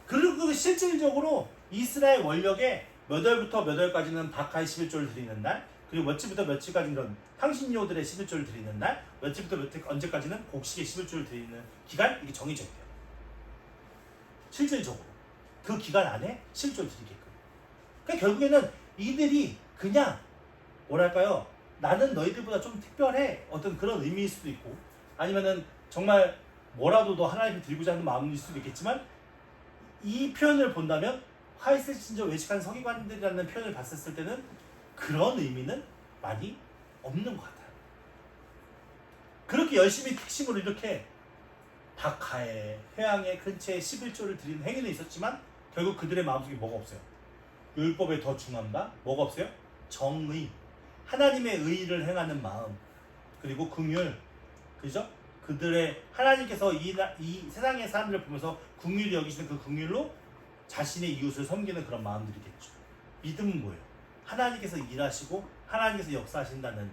그리고 실질적으로 이스라엘 원력에 몇 월부터 몇 월까지는 박하의 11조를 드리는 날, 그리고 며칠부터 며칠까지는 이런 향신료들의 11조를 드리는 날, 며칠부터 며칠 언제까지는 곡식의 11조를 드리는 기간, 이게 정해져 있대요. 실질적으로 그 기간 안에 11조를 드리게끔. 그러니까 결국에는 이들이 그냥 뭐랄까요, 나는 너희들보다 좀 특별해, 어떤 그런 의미일 수도 있고, 아니면은 정말 뭐라도 더 하나님께 드리고자 하는 마음일 수도 있겠지만, 이 표현을 본다면 화이스친저 외식하는 서기관들이라는 표현을 봤을 때는 그런 의미는 많이 없는 것 같아요. 그렇게 열심히 특심으로 이렇게 박하에, 회향에, 근처에 11조를 드리는 행위는 있었지만 결국 그들의 마음속에 뭐가 없어요? 율법에 더 중요한 바 뭐가 없어요? 정의, 하나님의 의를 행하는 마음, 그리고 긍휼, 그죠? 그들의 하나님께서 이 세상의 사람들을 보면서 긍휼히 여기시는 그 긍휼로 자신의 이웃을 섬기는 그런 마음들이겠죠. 믿음은 뭐예요? 하나님께서 일하시고 하나님께서 역사하신다는,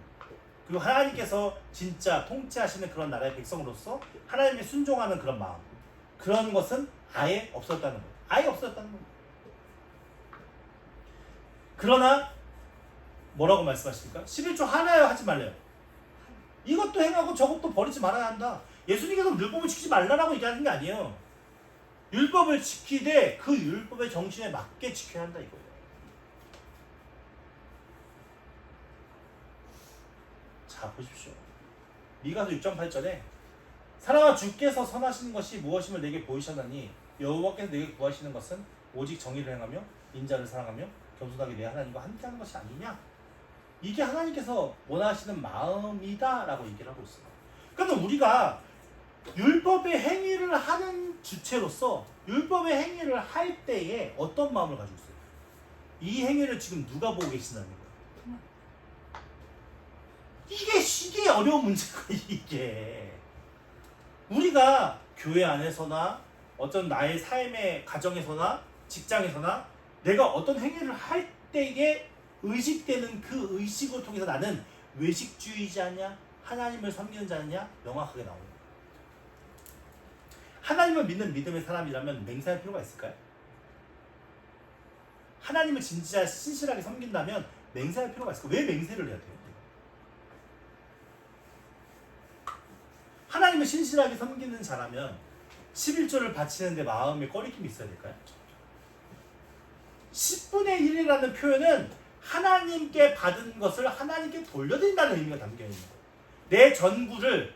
그리고 하나님께서 진짜 통치하시는 그런 나라의 백성으로서 하나님께 순종하는 그런 마음, 그런 것은 아예 없었다는 거예요. 아예 없었다는 거예요. 그러나 뭐라고 말씀하십니까? 11조 하나요 하지 말래요? 이것도 행하고 저것도 버리지 말아야 한다. 예수님께서 율법을 지키지 말라라고 얘기하는 게 아니에요. 율법을 지키되 그 율법의 정신에 맞게 지켜야 한다 이거예요. 자 보십시오. 미가서 6.8절에 사랑아 주께서 선하신 것이 무엇임을 내게 보이셨나니 여호와께서 내게 구하시는 것은 오직 정의를 행하며 인자를 사랑하며 겸손하게 내 하나님과 함께하는 것이 아니냐. 이게 하나님께서 원하시는 마음이다 라고 얘기를 하고 있어요. 그러니까 우리가 율법의 행위를 하는 주체로서 율법의 행위를 할 때에 어떤 마음을 가지고 있어요? 이 행위를 지금 누가 보고 계신다는 거예요? 이게 어려운 문제가 이게. 우리가 교회 안에서나 어떤 나의 삶의 가정에서나 직장에서나 내가 어떤 행위를 할 때에 의식되는 그 의식을 통해서 나는 외식주의자냐 하나님을 섬기는 자냐 명확하게 나옵니다. 하나님을 믿는 믿음의 사람이라면 맹세할 필요가 있을까요? 하나님을 진짜 신실하게 섬긴다면 맹세할 필요가 있을까요? 왜 맹세를 해야 돼요? 하나님을 신실하게 섬기는 자라면 11조를 바치는데 마음에 꺼리낌이 있어야 될까요? 10분의 1이라는 표현은 하나님께 받은 것을 하나님께 돌려드린다는 의미가 담겨 있는 거예요. 내 전부를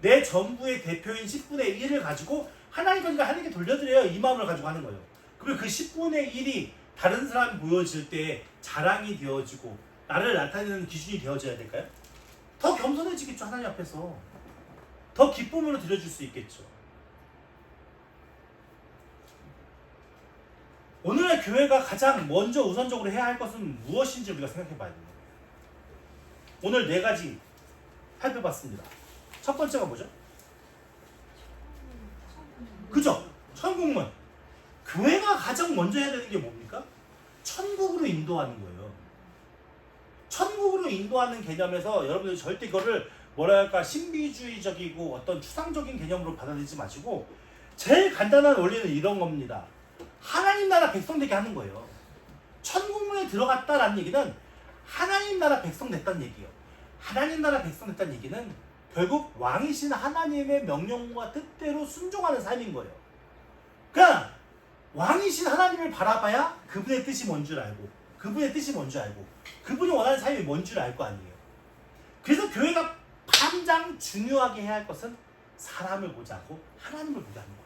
내 전부의 대표인 10분의 1을 가지고 하나님께 돌려드려요. 이 마음을 가지고 하는 거예요. 그러면 그 10분의 1이 다른 사람이 보여질 때 자랑이 되어지고 나를 나타내는 기준이 되어져야 될까요? 더 겸손해지겠죠. 하나님 앞에서 더 기쁨으로 드려줄 수 있겠죠. 오늘날 교회가 가장 먼저 우선적으로 해야 할 것은 무엇인지 우리가 생각해 봐야 됩니다. 오늘 4가지 살펴봤습니다. 첫 번째가 뭐죠? 그죠? 천국문. 교회가 가장 먼저 해야 되는 게 뭡니까? 천국으로 인도하는 거예요. 천국으로 인도하는 개념에서 여러분들 절대 이거를 뭐랄까 신비주의적이고 어떤 추상적인 개념으로 받아들이지 마시고 제일 간단한 원리는 이런 겁니다. 하나님 나라 백성 되게 하는 거예요. 천국문에 들어갔다라는 얘기는 하나님 나라 백성 됐다는 얘기예요. 하나님 나라 백성 됐다는 얘기는 결국 왕이신 하나님의 명령과 뜻대로 순종하는 삶인 거예요. 그러니까 왕이신 하나님을 바라봐야 그분의 뜻이 뭔 줄 알고 그분이 원하는 삶이 뭔 줄 알 거 아니에요. 그래서 교회가 가장 중요하게 해야 할 것은 사람을 보지 않고 하나님을 보게 하는 거예요.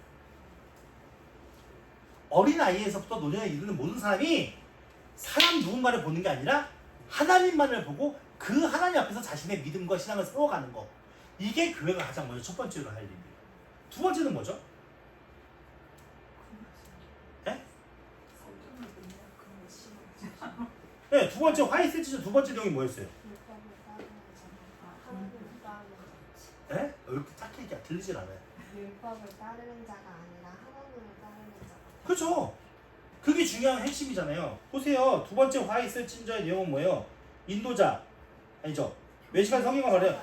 어린아이에서부터 노년에 이르는 모든 사람이 사람 누군가를 보는 게 아니라 하나님만을 보고 그 하나님 앞에서 자신의 믿음과 신앙을 세워가는 거. 이게 교회가 가장 먼저 첫 번째로 할 일이에요. 두 번째는 뭐죠? 네? 네, 두 번째 화이트 두 번째 내용이 뭐였어요? 네? 왜 이렇게 딱히 얘기 들리질 않아요? 율법을 따르는 자가 아니라 하나님을 따르는 자가. 그렇죠. 그게 중요한 핵심이잖아요. 보세요. 두 번째 화이트 친자의 내용은 뭐예요? 인도자 아니죠? 외식한 성경과 말해요.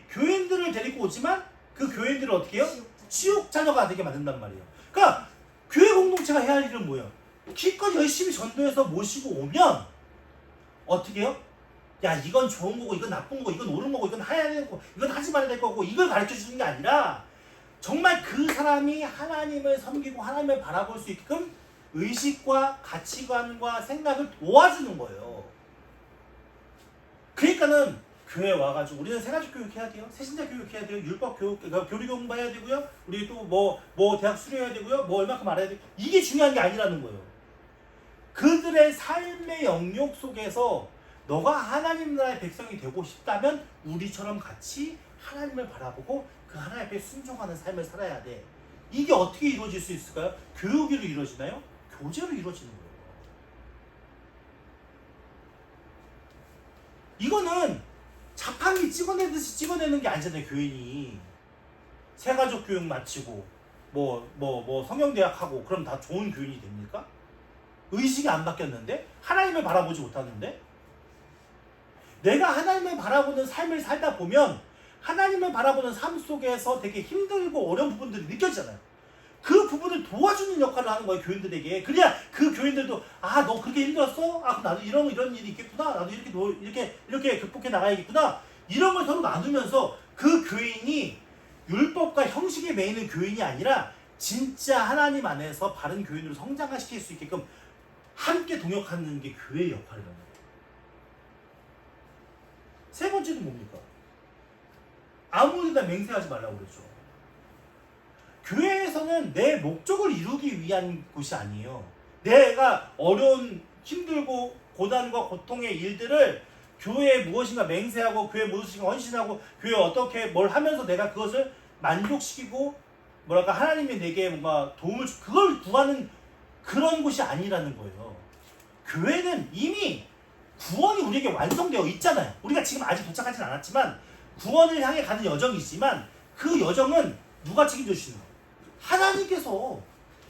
교인들을 데리고 오지만 그 교인들을 어떻게 해요? 치욕 자녀가 되게 만든단 말이에요. 그러니까 교회 공동체가 해야 할 일은 뭐예요? 기껏 열심히 전도해서 모시고 오면 어떻게 해요? 야 이건 좋은 거고 이건 나쁜 거고 이건 옳은 거고 이건 해야 되는 거고 이건 하지 말아야 될 거고 이걸 가르쳐 주는 게 아니라 정말 그 사람이 하나님을 섬기고 하나님을 바라볼 수 있게끔 의식과 가치관과 생각을 도와주는 거예요. 그러니까는 교회 와가지고 우리는 세가족 교육 해야 돼요. 새신자 교육 해야 돼요. 율법 교육, 그러니까 교리 공부해야 되고요. 우리 또 뭐 대학 수료해야 되고요. 뭐 얼마큼 알아야 돼요. 이게 중요한 게 아니라는 거예요. 그들의 삶의 영역 속에서 너가 하나님 나라의 백성이 되고 싶다면 우리처럼 같이 하나님을 바라보고 그 하나님 앞에 순종하는 삶을 살아야 돼. 이게 어떻게 이루어질 수 있을까요? 교육으로 이루어지나요? 교제로 이루어지는 거예요. 이거는 자판기 찍어내듯이 찍어내는 게 아니잖아요. 교인이 새가족 교육 마치고 뭐 성경대학 하고 그럼 다 좋은 교인이 됩니까? 의식이 안 바뀌었는데 하나님을 바라보지 못하는데 내가 하나님을 바라보는 삶을 살다 보면 하나님을 바라보는 삶 속에서 되게 힘들고 어려운 부분들이 느껴지잖아요. 그 부분을 도와주는 역할을 하는 거예요. 교인들에게. 그래야 그 교인들도 아 너 그렇게 힘들었어? 아 나도 이런 일이 있겠구나. 나도 이렇게 극복해 나가야겠구나. 이런 걸 서로 나누면서 그 교인이 율법과 형식에 매이는 교인이 아니라 진짜 하나님 안에서 바른 교인으로 성장시킬 수 있게끔 함께 동역하는 게 교회의 역할이라는 거예요. 세 번째는 뭡니까? 아무데나 맹세하지 말라고 그랬죠. 교회에서는 내 목적을 이루기 위한 곳이 아니에요. 내가 어려운 힘들고 고난과 고통의 일들을 교회에 무엇인가 맹세하고 교회에 무엇인가 헌신하고 교회에 어떻게 뭘 하면서 내가 그것을 만족시키고 뭐랄까 하나님이 내게 뭔가 도움을 그걸 구하는 그런 곳이 아니라는 거예요. 교회는 이미 구원이 우리에게 완성되어 있잖아요. 우리가 지금 아직 도착하진 않았지만 구원을 향해 가는 여정이지만 그 여정은 누가 책임져 주시는 거예요? 하나님께서.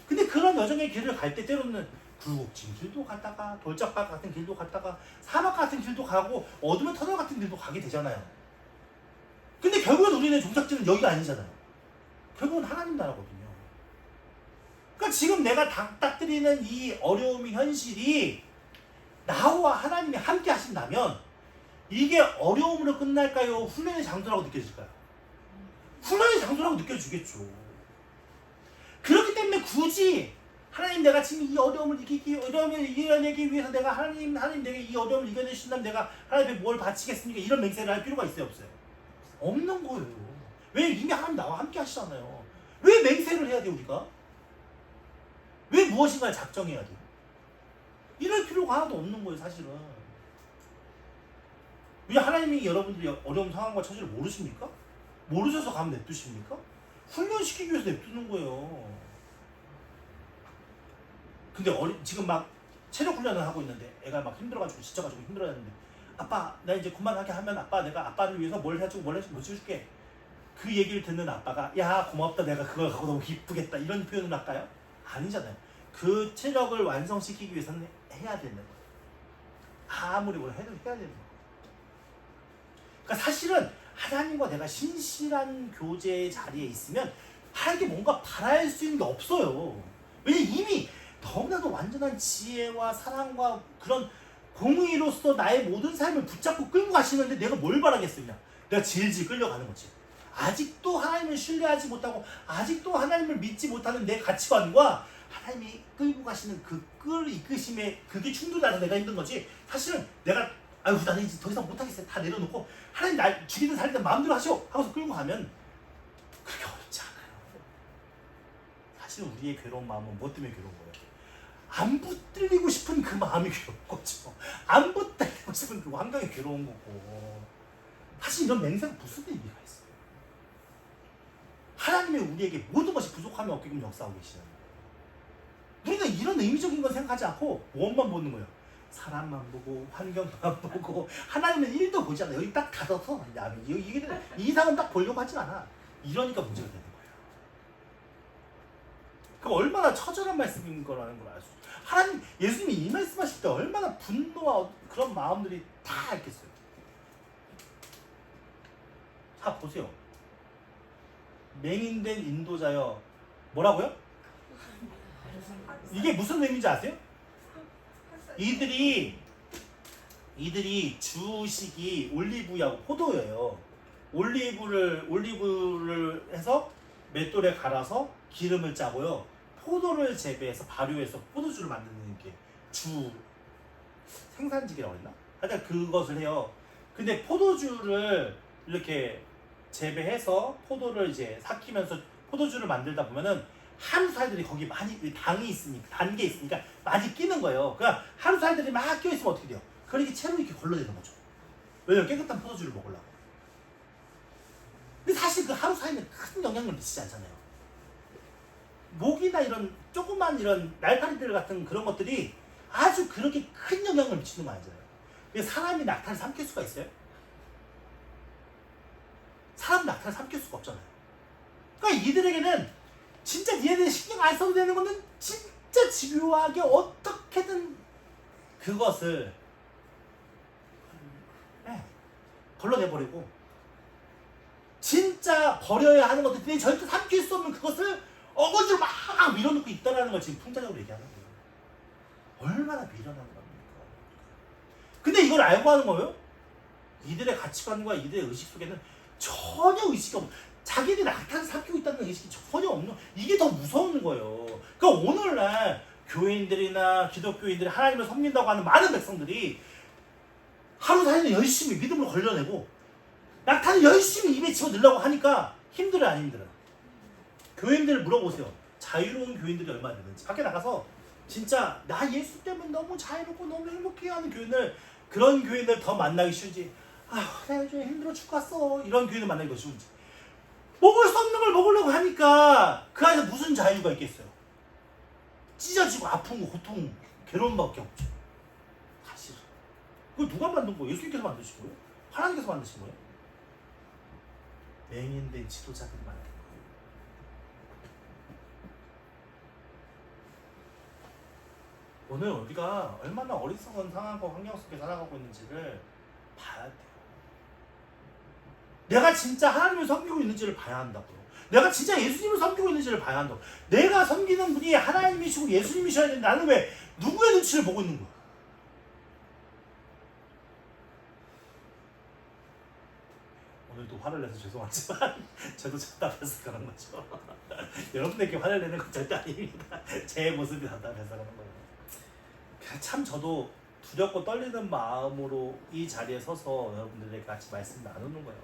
근데 그런 여정의 길을 갈 때 때로는 굴곡진 길도 갔다가 돌짝밭 같은 길도 갔다가 사막 같은 길도 가고 어둠의 터널 같은 길도 가게 되잖아요. 근데 결국은 우리는 종착지는 여기가 아니잖아요. 결국은 하나님 나라거든요. 그러니까 지금 내가 딱딱드리는 이 어려움이 현실이 나와 하나님이 함께 하신다면 이게 어려움으로 끝날까요? 훈련의 장소라고 느껴질까요? 훈련의 장소라고 느껴지겠죠. 그렇기 때문에 굳이 하나님 내가 지금 이 어려움을 이겨내기 위해서 내가 하나님 내게 이 어려움을 이겨내신다면 내가 하나님 앞에 뭘 바치겠습니까? 이런 맹세를 할 필요가 있어요? 없어요? 없는 거예요. 왜 이미 하나님 나와 함께 하시잖아요. 왜 맹세를 해야 돼 우리가? 왜 무엇인가를 작정해야 돼? 이럴 필요가 하나도 없는 거예요 사실은. 왜 하나님이 여러분들이 어려운 상황과 처지를 모르십니까? 모르셔서 가면 냅두십니까? 훈련시키기 위해서 냅두는 거예요. 근데 지금 막 체력 훈련을 하고 있는데 애가 막 힘들어가지고 지쳐가지고 힘들어했는데 아빠 나 이제 그만하게 하면 내가 아빠를 위해서 뭘 해주고 뭘 해줄게. 그 얘기를 듣는 아빠가 야 고맙다 내가 그걸 갖고 너무 기쁘겠다 이런 표현을 할까요? 아니잖아요. 그 체력을 완성시키기 위해서는 해야 되는 거예요. 아무리 뭘 해도 해야 되는 거예요. 그러니까 사실은 하나님과 내가 신실한 교제의 자리에 있으면 하나님께 뭔가 바랄 수 있는 게 없어요. 왜냐면 이미 너무나도 완전한 지혜와 사랑과 그런 공의로서 나의 모든 삶을 붙잡고 끌고 가시는데 내가 뭘 바라겠어요. 그냥 내가 질질 끌려가는 거지. 아직도 하나님을 신뢰하지 못하고 아직도 하나님을 믿지 못하는 내 가치관과 하나님이 끌고 가시는 그 이끄심에 그게 충돌나서 내가 힘든 거지. 사실은 내가 나는 이제 더 이상 못하겠어요. 다 내려놓고 하나님 날 죽이든 살리든 마음대로 하시오 하고서 끌고 가면 그렇게 어렵지 않아요. 사실 우리의 괴로운 마음은 뭐 때문에 괴로운 거예요? 안 붙들리고 싶은 그 마음이 괴로운 거죠. 안 붙들리고 싶은 그 환경이 괴로운 거고. 사실 이런 맹세가 무슨 의미가 있어요? 하나님이 우리에게 모든 것이 부족함이 없게끔 역사하고 계시는 거예요. 우리는 이런 의미적인 건 생각하지 않고 무엇만 보는 거예요? 사람만 보고 환경만 보고 하나님은 1도 보지 않아. 여기 딱 닫아서 이 이상은 딱 보려고 하지 않아. 이러니까 문제가 되는 거예요. 그럼 얼마나 처절한 말씀인 거라는 걸 알 수 있어요. 하나님 예수님이 이 말씀하실 때 얼마나 분노와 그런 마음들이 다 있겠어요. 자 보세요. 맹인된 인도자여 뭐라고요? 이게 무슨 의미인지 아세요? 이들이 주식이 올리브하고 포도예요. 올리브를 해서 맷돌에 갈아서 기름을 짜고요. 포도를 재배해서 발효해서 포도주를 만드는 게 주 생산직이라고 했나? 하여튼 그것을 해요. 근데 포도주를 이렇게 재배해서 포도를 이제 삭히면서 포도주를 만들다 보면은 하루 살들이 거기 많이 당이 있으니까 단계 있으니까 많이 끼는 거예요. 그러니까 하루 살들이 막 끼어 있으면 어떻게 돼요? 그러니까 채로 이렇게 걸러내는 거죠. 왜냐면 깨끗한 포도주를 먹으려고. 근데 사실 그 하루 사이는 큰 영향을 미치지 않잖아요. 모기나 이런 조그만 이런 날파리들 같은 그런 것들이 아주 그렇게 큰 영향을 미치는 거 아니잖아요. 근데 사람이 낙타를 삼킬 수가 있어요? 사람 낙타를 삼킬 수가 없잖아요. 그러니까 이들에게는 진짜 니네들 신경 안 써도 되는 거는 진짜 집요하게 어떻게든 그것을 걸러내버리고 진짜 버려야 하는 것들 절대 삼킬 수 없는 그것을 어거지로 막 밀어넣고 있다는 걸 지금 풍자적으로 얘기하는 거예요. 얼마나 미련한 겁니까? 근데 이걸 알고 하는 거예요? 이들의 가치관과 이들의 의식 속에는 전혀 의식이 없는, 자기들이 낙타를 삼키고 있다는 의식이 전혀 없는, 이게 더 무서운 거예요. 그러니까 오늘날 교인들이나 기독교인들이 하나님을 섬긴다고 하는 많은 백성들이 하루 사이에 열심히 믿음을 걸려내고 낙타는 열심히 입에 집어넣으려고 하니까 힘들어요, 안 힘들어요? 교인들 물어보세요. 자유로운 교인들이 얼마나 되는지. 밖에 나가서 진짜 나 예수 때문에 너무 자유롭고 너무 행복해하는 교인들, 그런 교인들 더 만나기 쉬운지, 아휴 내가 요즘 힘들어 죽겠어, 이런 교인을 만나기 더 쉬운지. 먹을 수 없는 걸 먹으려고 하니까 그 안에서 무슨 자유가 있겠어요? 찢어지고 아픈 거, 고통, 괴로움밖에 없죠. 사실은 그거 누가 만든 거예요? 예수님께서 만드신 거예요? 하나님께서 만드신 거예요? 맹인된 지도자들이 만든 거예요. 오늘 우리가 얼마나 어리석은 상황과 환경 속에 살아가고 있는지를 봐야 돼요. 내가 진짜 하나님을 섬기고 있는지를 봐야 한다고요. 내가 진짜 예수님을 섬기고 있는지를 봐야 한다고. 내가 섬기는 분이 하나님이시고 예수님이셔야 되는데 나는 왜 누구의 눈치를 보고 있는 거야? 오늘도 화를 내서 죄송하지만 저도 답답해서 그런 거죠. 여러분들께 화를 내는 건 절대 아닙니다. 제 모습이 답답해서 그런 거예요. 참 저도 두렵고 떨리는 마음으로 이 자리에 서서 여러분들에게 같이 말씀 나누는 거예요.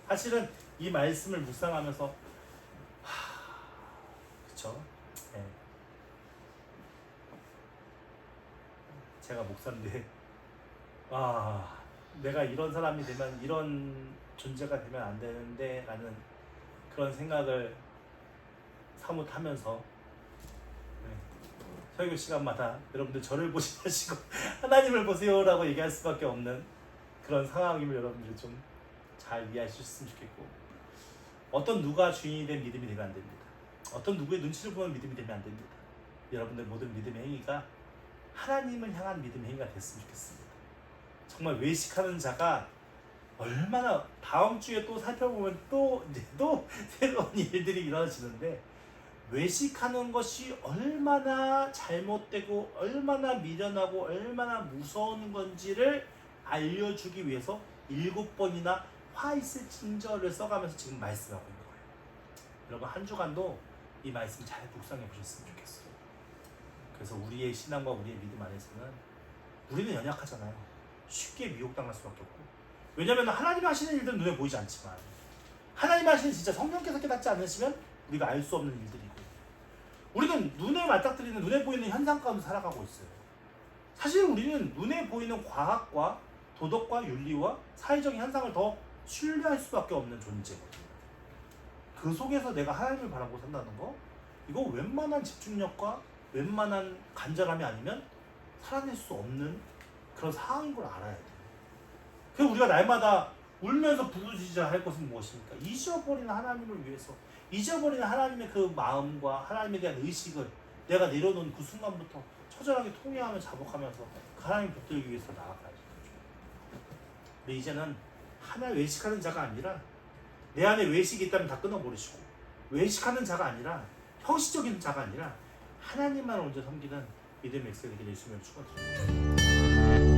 사실은 이 말씀을 묵상하면서 그쵸? 네. 제가 목사인데 내가 이런 사람이 되면 이런 존재가 되면 안 되는데 라는 그런 생각을 사뭇 하면서 설교 시간마다 여러분들 저를 보지 마시고 하나님을 보세요 라고 얘기할 수밖에 없는 그런 상황임을 여러분들이 좀 잘 이해하셨으면 좋겠고, 어떤 누가 주인이 된 믿음이 되면 안 됩니다. 어떤 누구의 눈치를 보는 믿음이 되면 안 됩니다. 여러분들 모든 믿음의 행위가 하나님을 향한 믿음의 행위가 됐으면 좋겠습니다. 정말 외식하는 자가 얼마나, 다음 주에 또 살펴보면 또 새로운 일들이 일어나지는데, 외식하는 것이 얼마나 잘못되고 얼마나 미련하고 얼마나 무서운 건지를 알려주기 위해서 7번이나 화 있을 징저를 써가면서 지금 말씀하고 있는 거예요. 여러분 한 주간도 이 말씀 잘 묵상해 보셨으면 좋겠어요. 그래서 우리의 신앙과 우리의 믿음 안에서는 우리는 연약하잖아요. 쉽게 미혹당할 수밖에 없고, 왜냐하면 하나님 하시는 일들은 눈에 보이지 않지만 하나님 하시는 진짜 성령께서 깨닫지 않으시면 우리가 알 수 없는 일들이고, 우리는 눈에 맞닥뜨리는, 눈에 보이는 현상 가운데 살아가고 있어요. 사실 우리는 눈에 보이는 과학과 도덕과 윤리와 사회적인 현상을 더 신뢰할 수밖에 없는 존재거든요. 그 속에서 내가 하나님을 바라보고 산다는 거, 이거 웬만한 집중력과 웬만한 간절함이 아니면 살아낼 수 없는 그런 상황인 걸 알아야 돼요. 그래서 우리가 날마다 울면서 부르짖어야 할 것은 무엇입니까? 잊어버리는 하나님을 위해서, 잊어버리는 하나님의 그 마음과 하나님에 대한 의식을 내가 내려놓은 그 순간부터 처절하게 통회하며 자복하면서 그 하나님 붙들기 위해서 나아가야죠. 근데 이제는 하나 외식하는 자가 아니라, 내 안에 외식이 있다면 다 끊어버리시고, 외식하는 자가 아니라, 형식적인 자가 아니라 하나님만 먼저 섬기는 믿음의 백성에게 예수님을 축원드립니다.